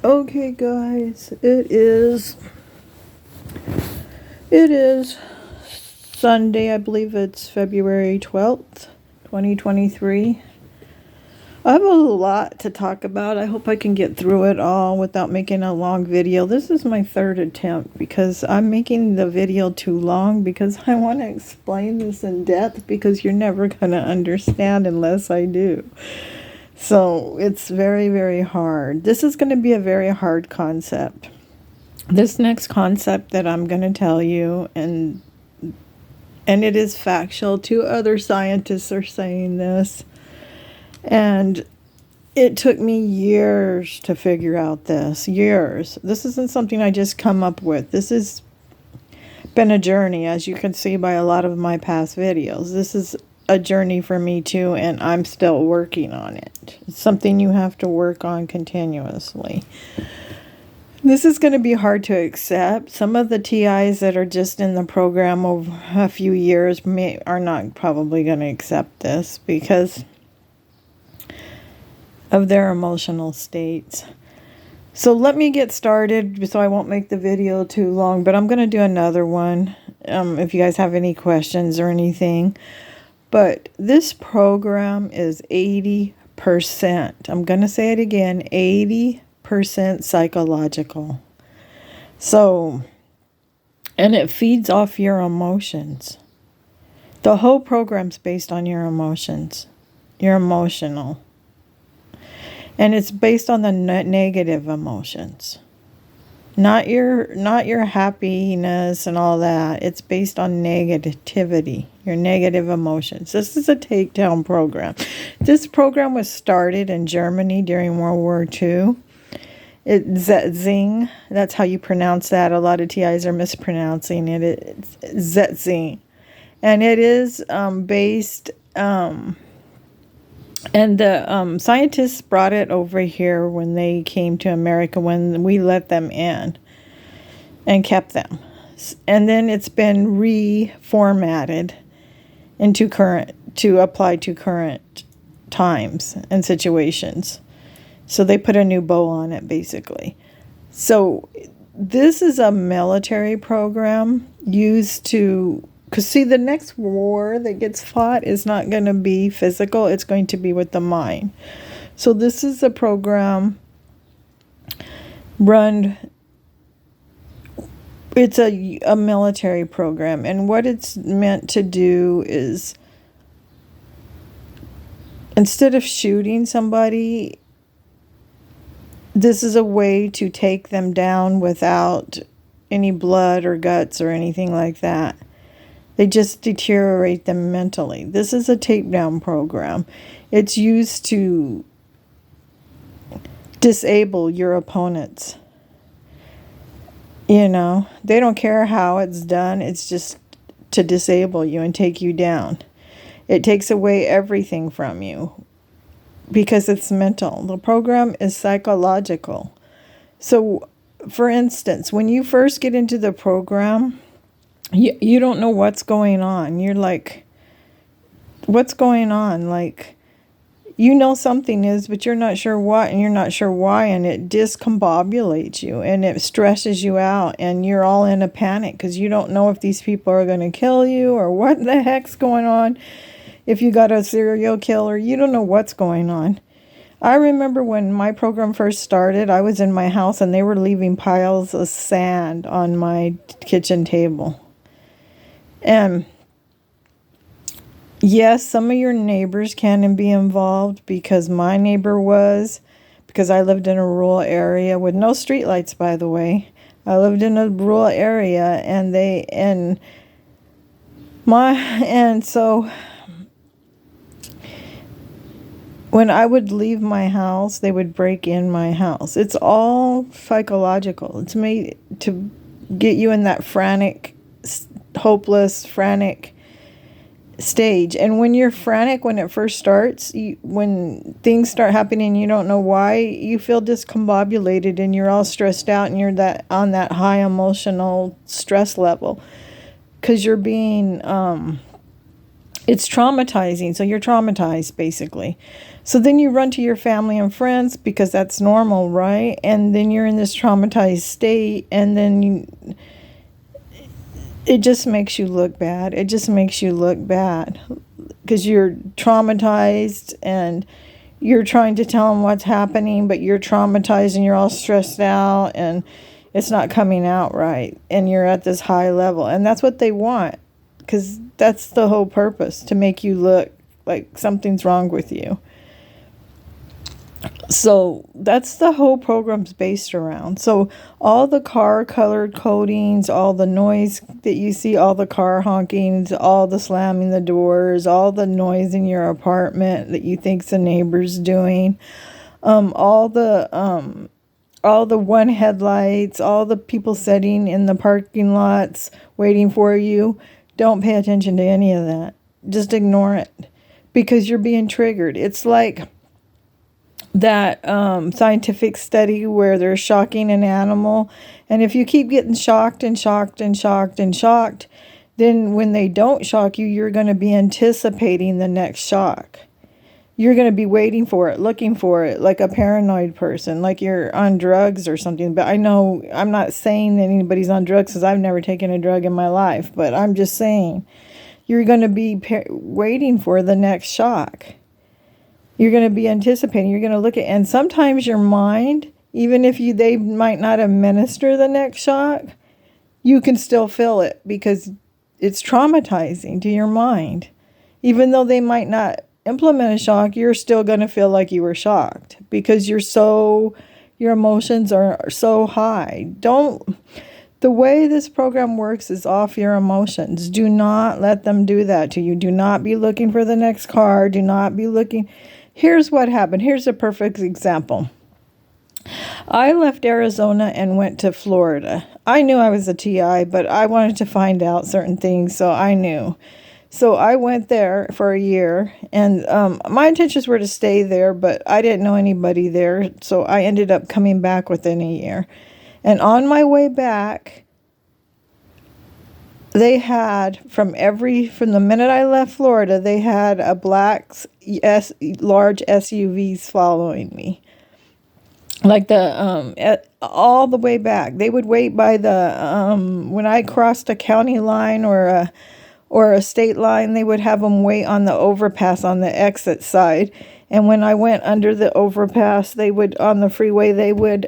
Okay, guys, it is Sunday. I believe it's February 12th, 2023. I have a lot to talk about. I hope I can get through it all without making a long video. This is my third attempt because I'm making the video too long because I want to explain this in depth because you're never going to understand unless I do. So it's very, very hard. This is going to be a very hard concept. This next concept that I'm going to tell you, and it is factual. Two other scientists are saying this, and it took me years to figure out this. Years. This isn't something I just come up with. This has been a journey, as you can see by a lot of my past videos. This is a journey for me too, and I'm still working on it. It's something you have to work on continuously. This is going to be hard to accept. Some of the TIs that are just in the program over a few years are not probably going to accept this because of their emotional states. So let me get started so I won't make the video too long, but I'm going to do another one if you guys have any questions or anything. But this program is 80%. I'm going to say it again, 80% psychological. So, and it feeds off your emotions. The whole program's based on your emotions. You're emotional. And it's based on the negative emotions. Not your happiness and all that. It's based on negativity, your negative emotions. This is a takedown program. This program was started in Germany during World War II. It's Zetzing. That's how you pronounce that. A lot of TIs are mispronouncing it. It's Zetzing. And it is based... And the scientists brought it over here when they came to America, when we let them in and kept them. And then it's been reformatted to apply to current times and situations. So they put a new bow on it, basically. So this is a military program used to... Because, see, the next war that gets fought is not going to be physical. It's going to be with the mind. So this is a program run... It's a military program. And what it's meant to do is, instead of shooting somebody, this is a way to take them down without any blood or guts or anything like that. They just deteriorate them mentally. This is a takedown program. It's used to disable your opponents. You know, they don't care how it's done. It's just to disable you and take you down. It takes away everything from you because it's mental. The program is psychological. So, for instance, when you first get into the program... You don't know what's going on. You're like, what's going on? Like, you know something is, but you're not sure what, and you're not sure why, and it discombobulates you, and it stresses you out, and you're all in a panic because you don't know if these people are going to kill you or what the heck's going on. If you got a serial killer, you don't know what's going on. I remember when my program first started, I was in my house, and they were leaving piles of sand on my kitchen table. And yes, some of your neighbors can be involved because my neighbor was, because I lived in a rural area with no streetlights, by the way. I lived in a rural area, and so when I would leave my house, they would break in my house. It's all psychological. It's made to get you in that hopeless, frantic stage. And when you're frantic, when it first starts, when things start happening, you don't know why, you feel discombobulated and you're all stressed out, and you're on that high emotional stress level because you're being It's traumatizing. So you're traumatized, basically. So then you run to your family and friends because that's normal, right? And then you're in this traumatized state, and then it just makes you look bad. It just makes you look bad because you're traumatized and you're trying to tell them what's happening, but you're traumatized and you're all stressed out and it's not coming out right. And you're at this high level. And that's what they want, because that's the whole purpose, to make you look like something's wrong with you. So that's the whole program's based around. So all the car colored coatings, all the noise that you see, all the car honkings, all the slamming the doors, all the noise in your apartment that you think the neighbor's doing, all the one headlights, all the people sitting in the parking lots waiting for you. Don't pay attention to any of that. Just ignore it, because you're being triggered. It's like that scientific study where they're shocking an animal, and if you keep getting shocked and shocked and shocked and shocked, then when they don't shock you, you're going to be anticipating the next shock. You're going to be waiting for it, looking for it, like a paranoid person, like you're on drugs or something. But I know I'm not saying that anybody's on drugs, because I've never taken a drug in my life, but I'm just saying you're going to be waiting for the next shock. You're going to be anticipating. You're going to look at, and sometimes your mind, even if they might not administer the next shock, you can still feel it because it's traumatizing to your mind. Even though they might not implement a shock, you're still going to feel like you were shocked because your emotions are so high. The way this program works is off your emotions. Do not let them do that to you. Do not be looking for the next car. Do not be looking. Here's what happened. Here's a perfect example. I left Arizona and went to Florida. I knew I was a TI, but I wanted to find out certain things, so I knew. So I went there for a year, and my intentions were to stay there, but I didn't know anybody there, so I ended up coming back within a year. And on my way back, they had, from the minute I left Florida, they had a black large SUVs following me. Like all the way back. They would wait by when I crossed a county line or a state line, they would have them wait on the overpass on the exit side. And when I went under the overpass, on the freeway, they would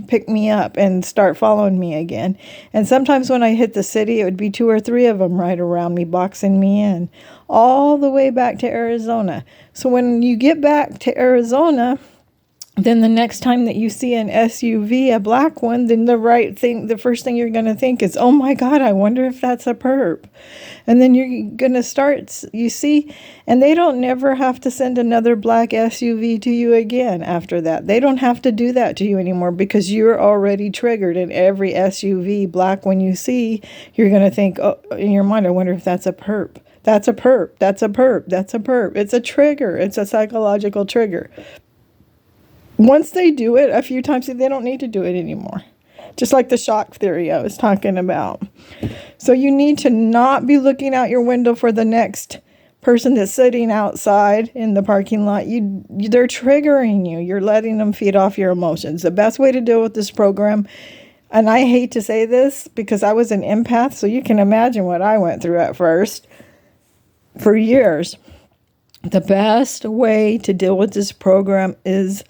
pick me up and start following me again. And sometimes when I hit the city, it would be 2 or 3 of them right around me, boxing me in, all the way back to Arizona. So when you get back to Arizona, then the next time that you see an SUV, a black one, then the first thing you're going to think is, oh my God, I wonder if that's a perp. And then you're going to start, you see, and they don't never have to send another black SUV to you again after that. They don't have to do that to you anymore because you're already triggered. And every SUV black one you see, you're going to think, oh, in your mind, I wonder if that's a perp. That's a perp. That's a perp. That's a perp. It's a trigger. It's a psychological trigger. Once they do it a few times, they don't need to do it anymore. Just like the shock theory I was talking about. So you need to not be looking out your window for the next person that's sitting outside in the parking lot. They're triggering you. You're letting them feed off your emotions. The best way to deal with this program, and I hate to say this because I was an empath, so you can imagine what I went through at first for years. The best way to deal with this program is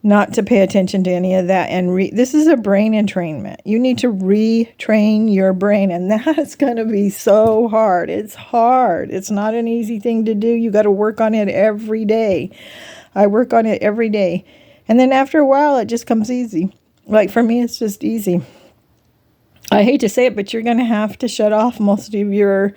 not to pay attention to any of that. And this is a brain entrainment. You need to retrain your brain, and that's going to be so hard. It's hard. It's not an easy thing to do. You got to work on it every day. I work on it every day. And then after a while, it just comes easy. Like for me, it's just easy. I hate to say it, but you're going to have to shut off most of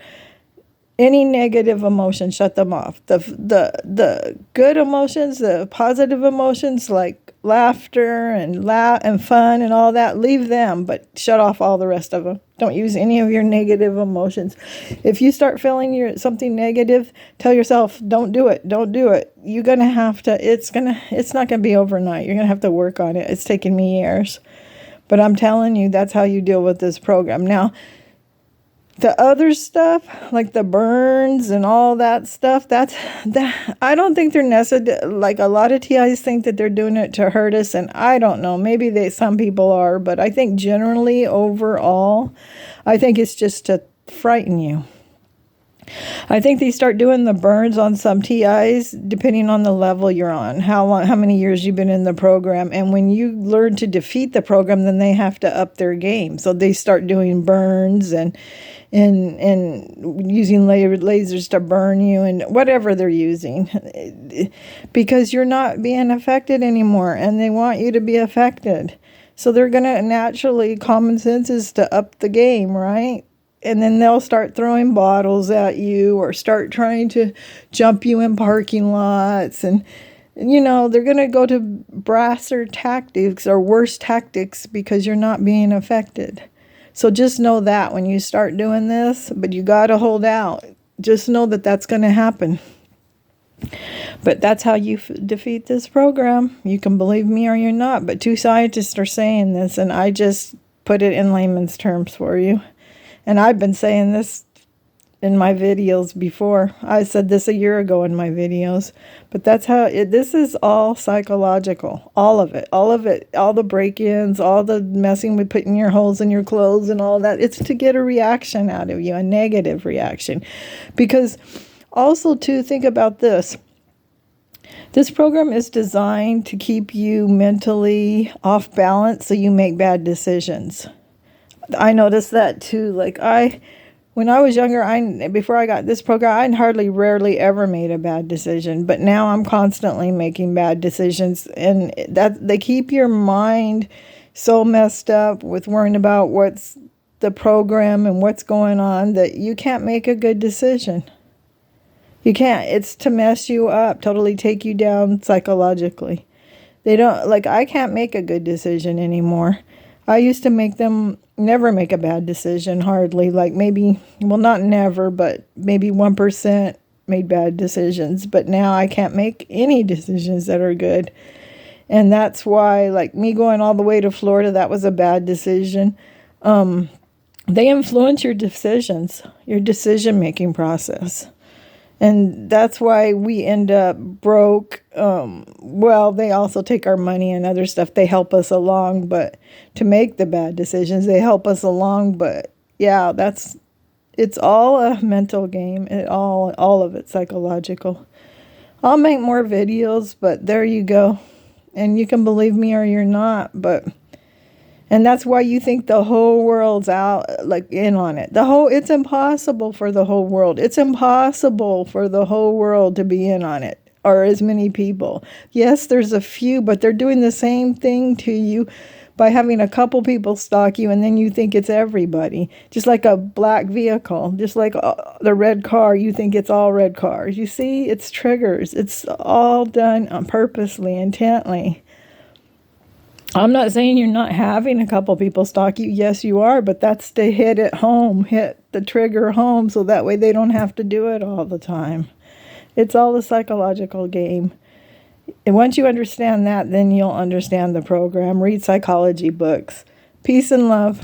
any negative emotions, shut them off. The good emotions, the positive emotions like laughter and fun and all that, leave them, but shut off all the rest of them. Don't use any of your negative emotions. If you start feeling something negative, tell yourself, don't do it. Don't do it. You're going to have to, it's not going to be overnight. You're going to have to work on it. It's taken me years. But I'm telling you, that's how you deal with this program. Now, The other stuff, like the burns and all that stuff, that I don't think they're necessary. Like a lot of TIs think that they're doing it to hurt us, and I don't know. Maybe some people are, but I think generally overall, I think it's just to frighten you. I think they start doing the burns on some TIs depending on the level you're on, how many years you've been in the program, and when you learn to defeat the program, then they have to up their game. So they start doing burns and using lasers to burn you and whatever they're using, because you're not being affected anymore, and they want you to be affected. So they're gonna naturally, common sense is to up the game, right? And then they'll start throwing bottles at you or start trying to jump you in parking lots. And, they're going to go to brasser tactics or worse tactics because you're not being affected. So just know that when you start doing this, but you got to hold out. Just know that that's going to happen. But that's how you defeat this program. You can believe me or you're not. But 2 scientists are saying this, and I just put it in layman's terms for you. And I've been saying this in my videos before. I said this a year ago in my videos. But that's how this is all psychological. All of it. All the break-ins, all the messing with putting your holes in your clothes and all that. It's to get a reaction out of you, a negative reaction. Because also, too, think about this. This program is designed to keep you mentally off balance so you make bad decisions. I noticed that too. Like when I was younger, before I got this program, I rarely ever made a bad decision. But now I'm constantly making bad decisions, and that they keep your mind so messed up with worrying about what's the program and what's going on that you can't make a good decision. You can't. It's to mess you up, totally take you down psychologically. I can't make a good decision anymore. I used to never make a bad decision, hardly. Like maybe, well, not never, but maybe 1% made bad decisions. But now I can't make any decisions that are good. And that's why, like me going all the way to Florida, that was a bad decision. They influence your decisions, your decision-making process. And that's why we end up broke. They also take our money and other stuff. They help us along, but to make the bad decisions, they help us along. But yeah, it's all a mental game. All of it psychological. I'll make more videos, but there you go. And you can believe me or you're not, and that's why you think the whole world's out, like in on it. It's impossible for the whole world. It's impossible for the whole world to be in on it, or as many people. Yes, there's a few, but they're doing the same thing to you by having a couple people stalk you, and then you think it's everybody. Just like a black vehicle, just like the red car, you think it's all red cars. You see, it's triggers. It's all done purposely, intently. I'm not saying you're not having a couple people stalk you. Yes, you are, but that's to hit the trigger home, so that way they don't have to do it all the time. It's all a psychological game. And once you understand that, then you'll understand the program. Read psychology books. Peace and love.